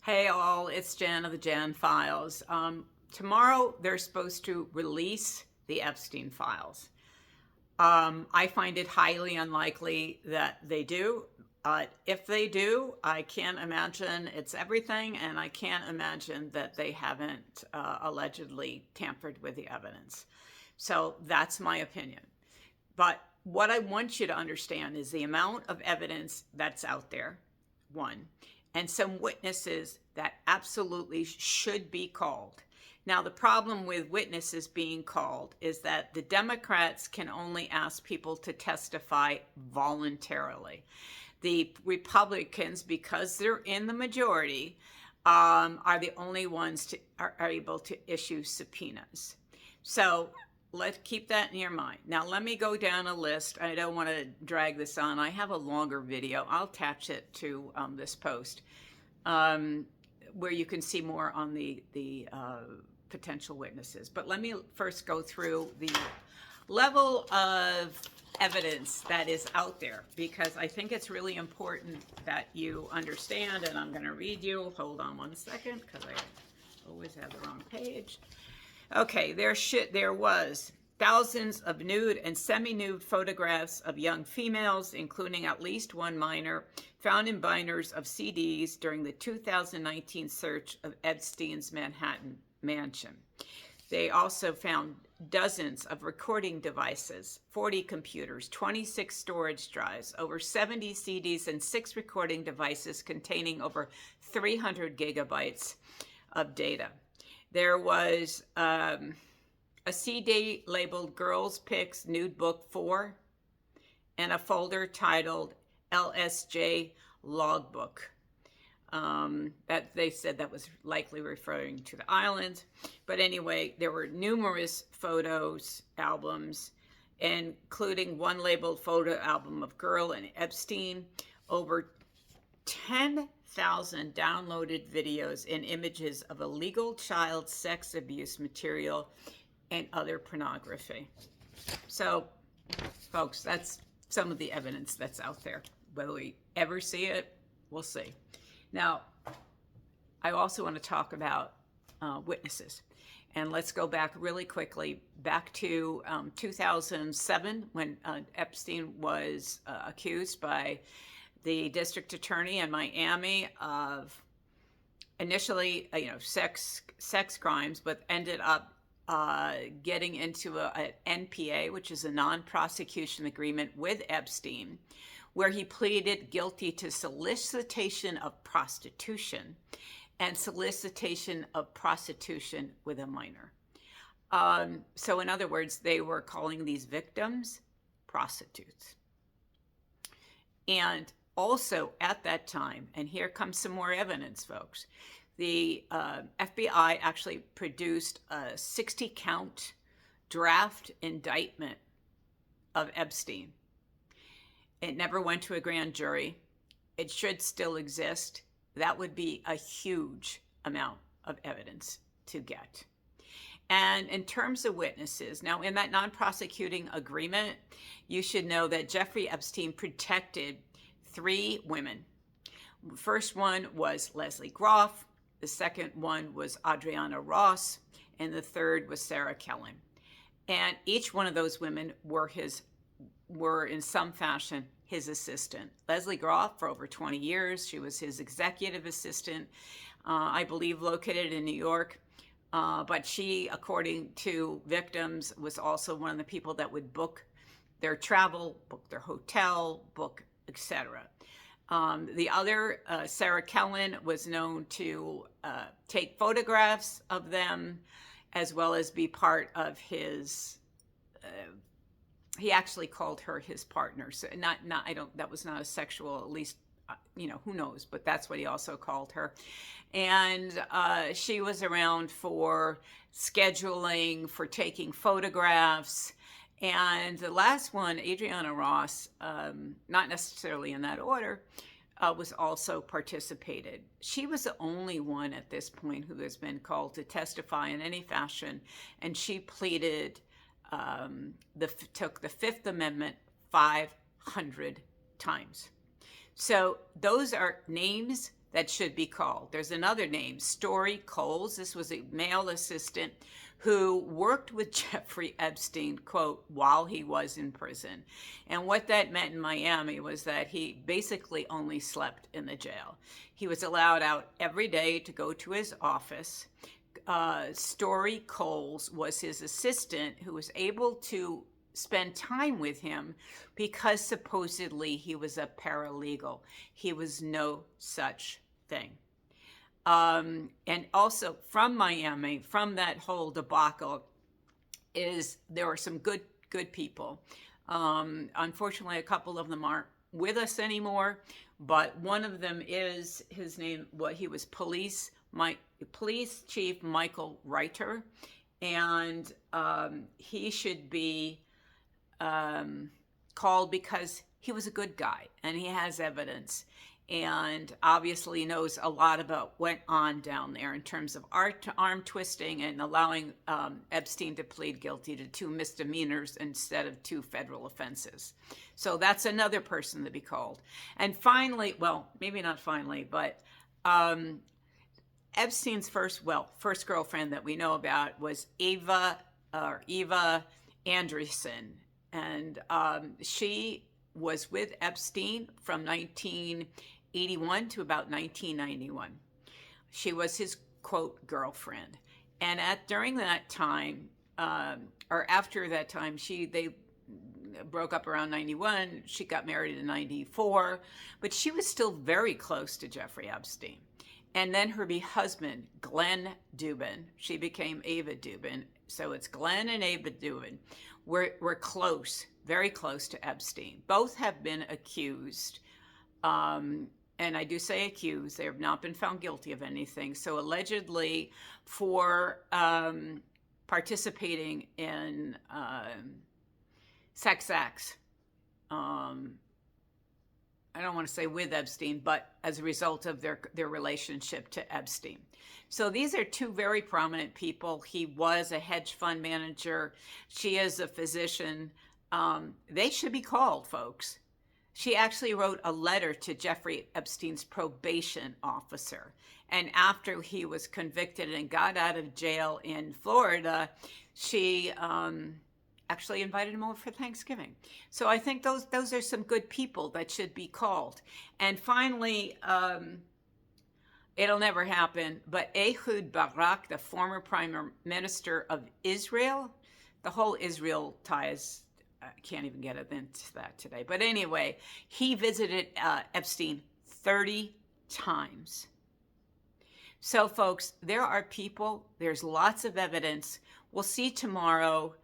Hey all, it's Jan of the Jan Files. Tomorrow they're supposed to release the Epstein files. I find it highly unlikely that they do. If they do, I can't imagine it's everything, and I can't imagine that they haven't allegedly tampered with the evidence. So that's my opinion. But what I want you to understand is the amount of evidence that's out there, one, and some witnesses that absolutely should be called. Now, the problem with witnesses being called is that the Democrats can only ask people to testify voluntarily. The Republicans, because they're in the majority, are the only ones are able to issue subpoenas. So let's keep that in your mind. Now, let me go down a list. I don't want to drag this on. I have a longer video. I'll attach it to this post where you can see more on the potential witnesses. But let me first go through the level of evidence that is out there, because I think it's really important that you understand, and I'm going to read you. Hold on one second, because I always have the wrong page. Okay, there was thousands of nude and semi-nude photographs of young females, including at least one minor, found in binders of CDs during the 2019 search of Epstein's Manhattan mansion. They also found dozens of recording devices, 40 computers, 26 storage drives, over 70 CDs, and 6 recording devices containing over 300 gigabytes of data. There was a CD labeled Girls Pics Nude Book 4 and a folder titled LSJ Logbook. That they said that was likely referring to the island. But anyway, there were numerous photos, albums, including one labeled photo album of Girl and Epstein, over 10,000 downloaded videos and images of illegal child sex abuse material and other pornography. So, folks, that's some of the evidence that's out there. Whether we ever see it, we'll see. Now, I also want to talk about witnesses. And let's go back really quickly, back to 2007, when Epstein was accused by the district attorney in Miami of initially, sex crimes, but ended up getting into an NPA, which is a non-prosecution agreement with Epstein, where he pleaded guilty to solicitation of prostitution and solicitation of prostitution with a minor. So in other words, they were calling these victims prostitutes. And also at that time, and here comes some more evidence, folks, the FBI actually produced a 60-count draft indictment of Epstein. It never went to a grand jury. It should still exist. That would be a huge amount of evidence to get. And in terms of witnesses, now in that non-prosecuting agreement, you should know that Jeffrey Epstein protected 3 women. The first one was Leslie Groff. The second one was Adriana Ross. And the third was Sarah Kellen. And each one of those women were in some fashion his assistant. Leslie Groff, for over 20 years, she was his executive assistant, I believe located in New York. But she, according to victims, was also one of the people that would book their travel, book their hotel, book, etc. The other, Sarah Kellen, was known to take photographs of them, as well as be part of his he actually called her his partner. So that was not a sexual, at least, who knows, but that's what he also called her. And she was around for scheduling, for taking photographs. And the last one, Adriana Ross, not necessarily in that order, was also participated. She was the only one at this point who has been called to testify in any fashion, and she pleaded took the Fifth Amendment 500 times. So those are names that should be called. There's another name, Story Coles. This was a male assistant who worked with Jeffrey Epstein, quote, while he was in prison. And what that meant in Miami was that he basically only slept in the jail. He was allowed out every day to go to his office. Story Coles was his assistant who was able to spend time with him because supposedly he was a paralegal. He was no such thing. And also from Miami, from that whole debacle, there were some good people. Unfortunately, a couple of them aren't with us anymore, but one of them is, his name, he was Police Chief Michael Reiter, and he should be called because he was a good guy and he has evidence, and obviously knows a lot about what went on down there in terms of arm twisting and allowing Epstein to plead guilty to 2 misdemeanors instead of 2 federal offenses. So that's another person to be called. And finally, well, maybe not finally, but Epstein's first girlfriend that we know about was Eva Anderson. And she was with Epstein from 1981 to about 1991. She was his, quote, girlfriend. And during that time, or after that time, they broke up around 91. She got married in 94, but she was still very close to Jeffrey Epstein. And then her husband, Glenn Dubin, she became Ava Dubin. So it's Glenn and Ava Dubin. Were close, very close to Epstein. Both have been accused. And I do say accused. They have not been found guilty of anything. So allegedly for participating in sex acts. I don't want to say with Epstein, but as a result of their relationship to Epstein. So these are 2 very prominent people. He was a hedge fund manager. She is a physician. They should be called, folks. She actually wrote a letter to Jeffrey Epstein's probation officer. And after he was convicted and got out of jail in Florida, she actually invited him over for Thanksgiving. So I think those are some good people that should be called. And finally, it'll never happen, but Ehud Barak, the former prime minister of Israel, the whole Israel ties, I can't even get into that today. But anyway, he visited Epstein 30 times. So folks, there are people, there's lots of evidence. We'll see tomorrow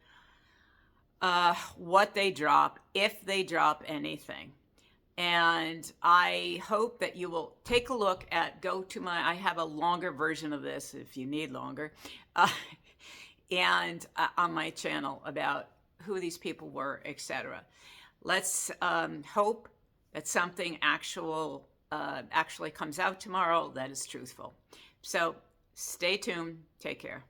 what they drop, if they drop anything. And I hope that you will take a look at, I have a longer version of this if you need longer, and on my channel about who these people were, etc. Let's hope that something actually comes out tomorrow that is truthful. So stay tuned. Take care.